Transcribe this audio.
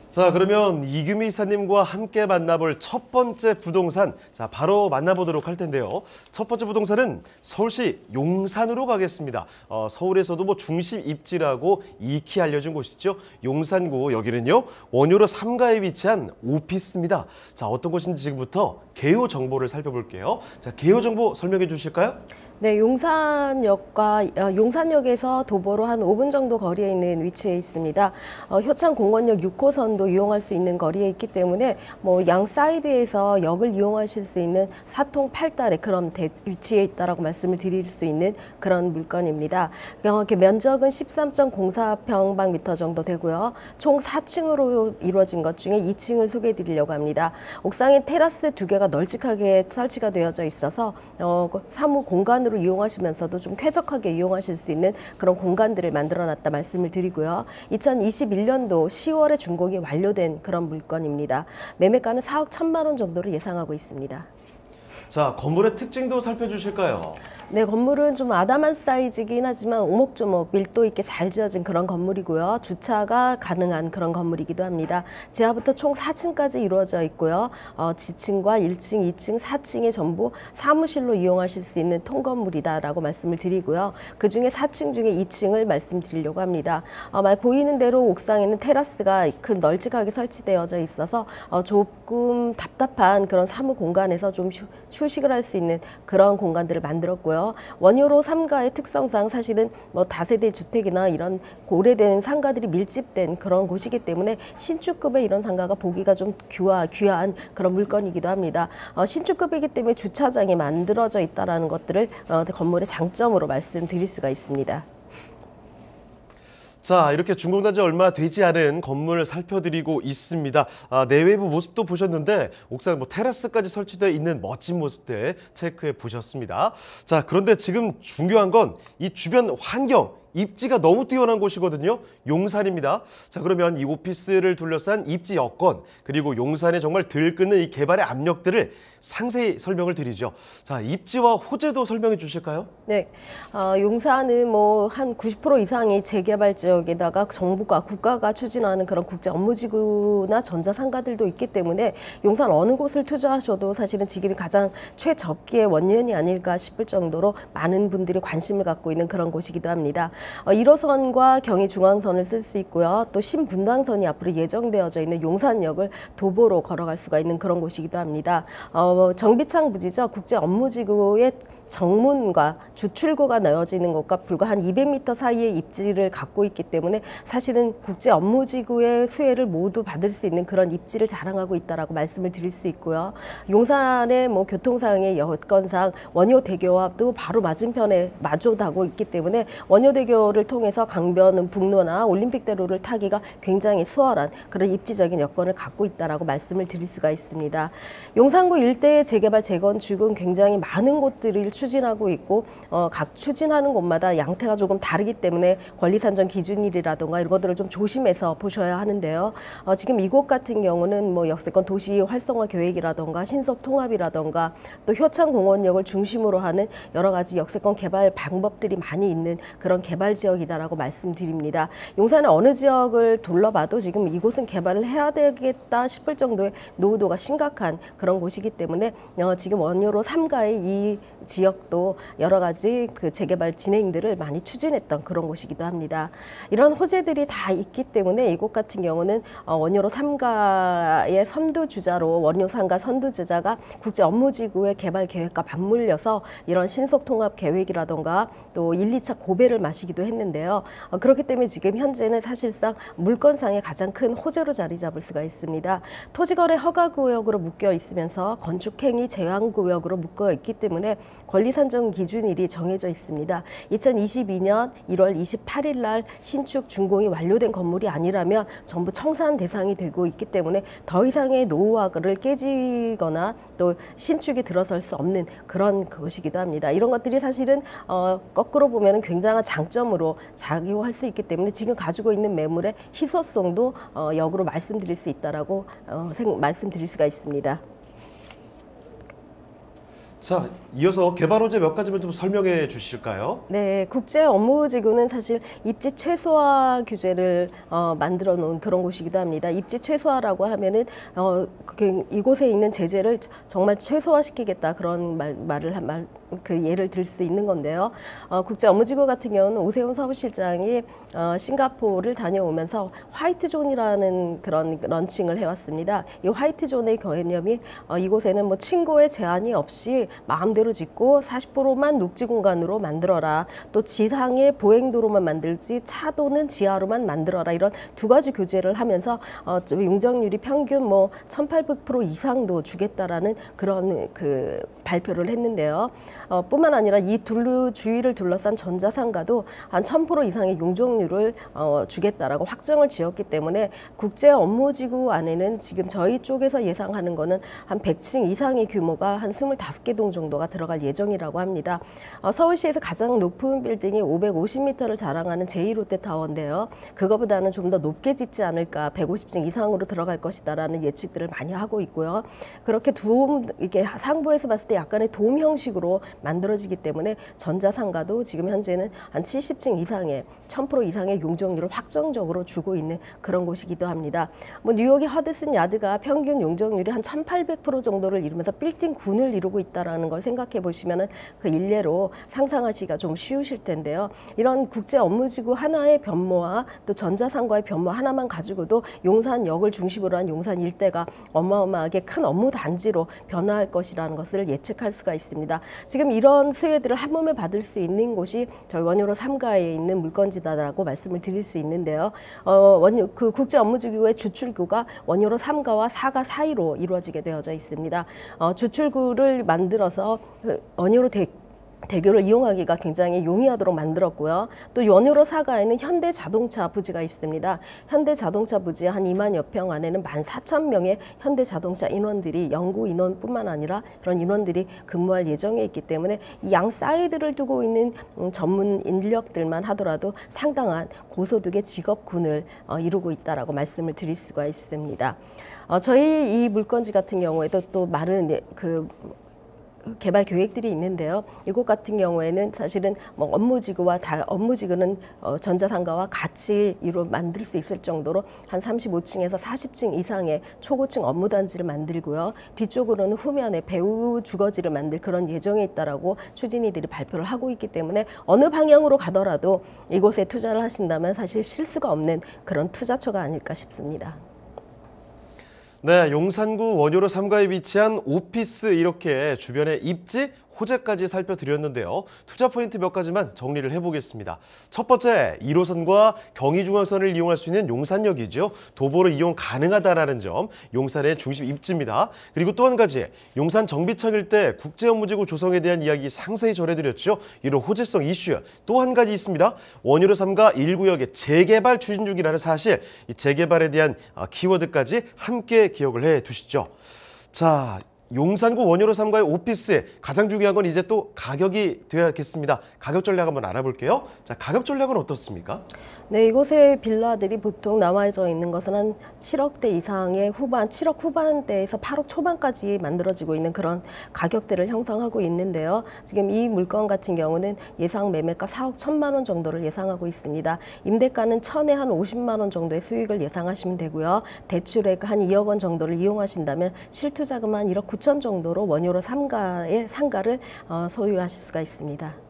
자, 그러면 이규미 이사님과 함께 만나볼 첫 번째 부동산, 자, 바로 만나보도록 할 텐데요. 첫 번째 부동산은 서울시 용산으로 가겠습니다. 서울에서도 뭐 중심 입지라고 익히 알려진 곳이죠. 용산구, 여기는요, 원효로 3가에 위치한 오피스입니다. 자, 어떤 곳인지 지금부터 개요 정보를 살펴볼게요. 자, 개요 정보 설명해 주실까요? 네, 용산역에서 도보로 한 5분 정도 거리에 있는 위치에 있습니다. 효창공원역 6호선도 이용할 수 있는 거리에 있기 때문에 뭐 양 사이드에서 역을 이용하실 수 있는 4통 8달의 그런 위치에 있다라고 말씀을 드릴 수 있는 그런 물건입니다. 면적은 13.04평방미터 정도 되고요. 총 4층으로 이루어진 것 중에 2층을 소개해 드리려고 합니다. 옥상에 테라스 2개가 널찍하게 설치가 되어져 있어서 사무 공간으로 이용하시면서도 좀 쾌적하게 이용하실 수 있는 그런 공간들을 만들어놨다 말씀을 드리고요. 2021년도 10월에 준공이 완료된 그런 물건입니다. 매매가는 4억 1천만 원 정도를 예상하고 있습니다. 자, 건물의 특징도 살펴주실까요? 네, 건물은 좀 아담한 사이즈이긴 하지만 오목조목 밀도 있게 잘 지어진 그런 건물이고요. 주차가 가능한 그런 건물이기도 합니다. 지하부터 총 4층까지 이루어져 있고요. 지층과 1층, 2층, 4층에 전부 사무실로 이용하실 수 있는 통건물이다라고 말씀을 드리고요. 그중에 4층 중에 2층을 말씀드리려고 합니다. 보이는 대로 옥상에는 테라스가 널찍하게 설치되어져 있어서 조금 답답한 그런 사무 공간에서 좀 휴식을 할 수 있는 그런 공간들을 만들었고요. 원효로 3가의 특성상 사실은 뭐 다세대 주택이나 이런 오래된 상가들이 밀집된 그런 곳이기 때문에 신축급의 이런 상가가 보기가 좀 귀한 그런 물건이기도 합니다. 신축급이기 때문에 주차장이 만들어져 있다는 것들을 건물의 장점으로 말씀드릴 수가 있습니다. 자, 이렇게 준공된 지 얼마 되지 않은 건물을 살펴드리고 있습니다. 내외부 모습도 보셨는데 옥상 뭐 테라스까지 설치되어 있는 멋진 모습들 체크해 보셨습니다. 자, 그런데 지금 중요한 건 이 주변 환경, 입지가 너무 뛰어난 곳이거든요. 용산입니다. 자, 그러면 이 오피스를 둘러싼 입지 여건, 그리고 용산에 정말 들끓는 이 개발의 압력들을 상세히 설명을 드리죠. 자, 입지와 호재도 설명해 주실까요? 네, 용산은 뭐 한 90% 이상이 재개발 지역에다가 정부가 국가가 추진하는 그런 국제 업무지구나 전자상가들도 있기 때문에 용산 어느 곳을 투자하셔도 사실은 지금이 가장 최적기의 원년이 아닐까 싶을 정도로 많은 분들이 관심을 갖고 있는 그런 곳이기도 합니다. 1호선과 경의중앙선을 쓸 수 있고요. 또 신분당선이 앞으로 예정되어져 있는 용산역을 도보로 걸어갈 수가 있는 그런 곳이기도 합니다. 정비창 부지죠. 국제 업무지구의 정문과 주출구가 넣어지는 것과 불과 한 200m 사이의 입지를 갖고 있기 때문에 사실은 국제 업무지구의 수혜를 모두 받을 수 있는 그런 입지를 자랑하고 있다라고 말씀을 드릴 수 있고요. 용산의 뭐 교통상의 여건상 원효대교와도 바로 맞은편에 마주하고 있기 때문에 원효대교를 통해서 강변 북로나 올림픽대로를 타기가 굉장히 수월한 그런 입지적인 여건을 갖고 있다라고 말씀을 드릴 수가 있습니다. 용산구 일대의 재개발 재건축은 굉장히 많은 곳들을 추진하고 있고 각 추진하는 곳마다 양태가 조금 다르기 때문에 권리산정 기준일이라든가 이런 것들을 좀 조심해서 보셔야 하는데요. 지금 이곳 같은 경우는 뭐 역세권 도시 활성화 계획이라든가 신속 통합이라든가 또 효창공원역을 중심으로 하는 여러 가지 역세권 개발 방법들이 많이 있는 그런 개발 지역이다라고 말씀드립니다. 용산의 어느 지역을 둘러봐도 지금 이곳은 개발을 해야 되겠다 싶을 정도의 노후도가 심각한 그런 곳이기 때문에 지금 원효로 3가의 이 지역도 여러 가지 그 재개발 진행들을 많이 추진했던 그런 곳이기도 합니다. 이런 호재들이 다 있기 때문에 이곳 같은 경우는 원효로 3가의 선두주자로 원효 3가 선두주자가 국제 업무지구의 개발 계획과 맞물려서 이런 신속통합 계획이라던가 또 1, 2차 고배를 마시기도 했는데요. 그렇기 때문에 지금 현재는 사실상 물건상의 가장 큰 호재로 자리 잡을 수가 있습니다. 토지거래 허가구역으로 묶여 있으면서 건축행위 제한구역으로 묶여 있기 때문에 권리산정 기준일이 정해져 있습니다. 2022년 1월 28일 날 신축 준공이 완료된 건물이 아니라면 전부 청산 대상이 되고 있기 때문에 더 이상의 노후화를 깨지거나 또 신축이 들어설 수 없는 그런 것이기도 합니다. 이런 것들이 사실은 거꾸로 보면 굉장한 장점으로 작용할 수 있기 때문에 지금 가지고 있는 매물의 희소성도 역으로 말씀드릴 수 있다라고 말씀드릴 수가 있습니다. 자, 이어서 개발 호재 몇 가지만 좀 설명해 주실까요? 네, 국제 업무지구는 사실 입지 최소화 규제를 만들어 놓은 그런 곳이기도 합니다. 입지 최소화라고 하면은 이곳에 있는 제재를 정말 최소화시키겠다 그런 그 예를 들 수 있는 건데요. 국제 업무지구 같은 경우는 오세훈 사무실장이 싱가포르를 다녀오면서 화이트존이라는 그런 런칭을 해왔습니다. 이 화이트존의 개념이 이곳에는 뭐 층고의 제한이 없이 마음대로 짓고 40%만 녹지 공간으로 만들어라. 또 지상의 보행도로만 만들지 차도는 지하로만 만들어라. 이런 두 가지 규제를 하면서 용적률이 평균 뭐 1,800% 이상도 주겠다라는 그런 그 발표를 했는데요. 뿐만 아니라 이 주위를 둘러싼 전자상가도 한 1,000% 이상의 용적률을 주겠다라고 확정을 지었기 때문에 국제 업무지구 안에는 지금 저희 쪽에서 예상하는 거는 한 100층 이상의 규모가 한 25개 동 정도가 들어갈 예정이라고 합니다. 서울시에서 가장 높은 빌딩이 550m를 자랑하는 제2롯데타워인데요. 그거보다는 좀 더 높게 짓지 않을까, 150층 이상으로 들어갈 것이다라는 예측들을 많이 하고 있고요. 그렇게 이게 상부에서 봤을 때 약간의 돔 형식으로 만들어지기 때문에 전자상가도 지금 현재는 한 70층 이상의 1,000% 이상의 용적률을 확정적으로 주고 있는 그런 곳이기도 합니다. 뭐 뉴욕의 허드슨 야드가 평균 용적률이 한 1,800% 정도를 이루면서 빌딩 군을 이루고 있다라는 걸 생각해 보시면은 그 일례로 상상하시기가 좀 쉬우실 텐데요. 이런 국제 업무지구 하나의 변모와 또 전자상가의 변모 하나만 가지고도 용산역을 중심으로 한 용산 일대가 어마어마하게 큰 업무 단지로 변화할 것이라는 것을 예측할 수가 있습니다. 지금 이런 수혜들을 한 몸에 받을 수 있는 곳이 저희 원효로 3가에 있는 물건지다라고 말씀을 드릴 수 있는데요. 그 국제 업무지구의 주출구가 원효로 3가와 4가 사이로 이루어지게 되어져 있습니다. 주출구를 만들어서 원효로 대교를 이용하기가 굉장히 용이하도록 만들었고요. 또 원효로 4가에는 현대자동차 부지가 있습니다. 현대자동차 부지 한 2만여 평 안에는 14,000명의 현대자동차 인원들이 연구 인원뿐만 아니라 그런 인원들이 근무할 예정에 있기 때문에 이 양 사이드를 두고 있는 전문 인력들만 하더라도 상당한 고소득의 직업군을 이루고 있다라고 말씀을 드릴 수가 있습니다. 저희 이 물건지 같은 경우에도 또 많은 개발 계획들이 있는데요. 이곳 같은 경우에는 사실은 뭐 업무지구는 전자상가와 같이 만들 수 있을 정도로 한 35층에서 40층 이상의 초고층 업무단지를 만들고요. 뒤쪽으로는 후면에 배우 주거지를 만들 그런 예정에 있다라고 추진이들이 발표를 하고 있기 때문에 어느 방향으로 가더라도 이곳에 투자를 하신다면 사실 실수가 없는 그런 투자처가 아닐까 싶습니다. 네, 용산구 원효로 3가에 위치한 오피스 이렇게 주변의 입지, 호재까지 살펴드렸는데요. 투자 포인트 몇 가지만 정리를 해보겠습니다. 첫 번째, 1호선과 경의중앙선을 이용할 수 있는 용산역이죠. 도보로 이용 가능하다라는 점, 용산의 중심 입지입니다. 그리고 또 한 가지, 용산 정비창 일대 국제업무지구 조성에 대한 이야기 상세히 전해드렸죠. 이런 호재성 이슈 또 한 가지 있습니다. 원효로 3가 1구역의 재개발 추진 중이라는 사실, 이 재개발에 대한 키워드까지 함께 기억을 해두시죠. 자, 용산구 원효로 3가의 오피스의 가장 중요한 건 이제 또 가격이 되어야겠습니다. 가격 전략 한번 알아볼게요. 자, 가격 전략은 어떻습니까? 네, 이곳의 빌라들이 보통 나와져 있는 것은 한 7억대 이상의 7억 후반대에서 8억 초반까지 만들어지고 있는 그런 가격대를 형성하고 있는데요. 지금 이 물건 같은 경우는 예상 매매가 4억 1천만 원 정도를 예상하고 있습니다. 임대가는 1천에 한 50만 원 정도의 수익을 예상하시면 되고요. 대출액 한 2억 원 정도를 이용하신다면 실투자금 한 1억 9천 정도로 원효로 3가의 상가를 소유하실 수가 있습니다.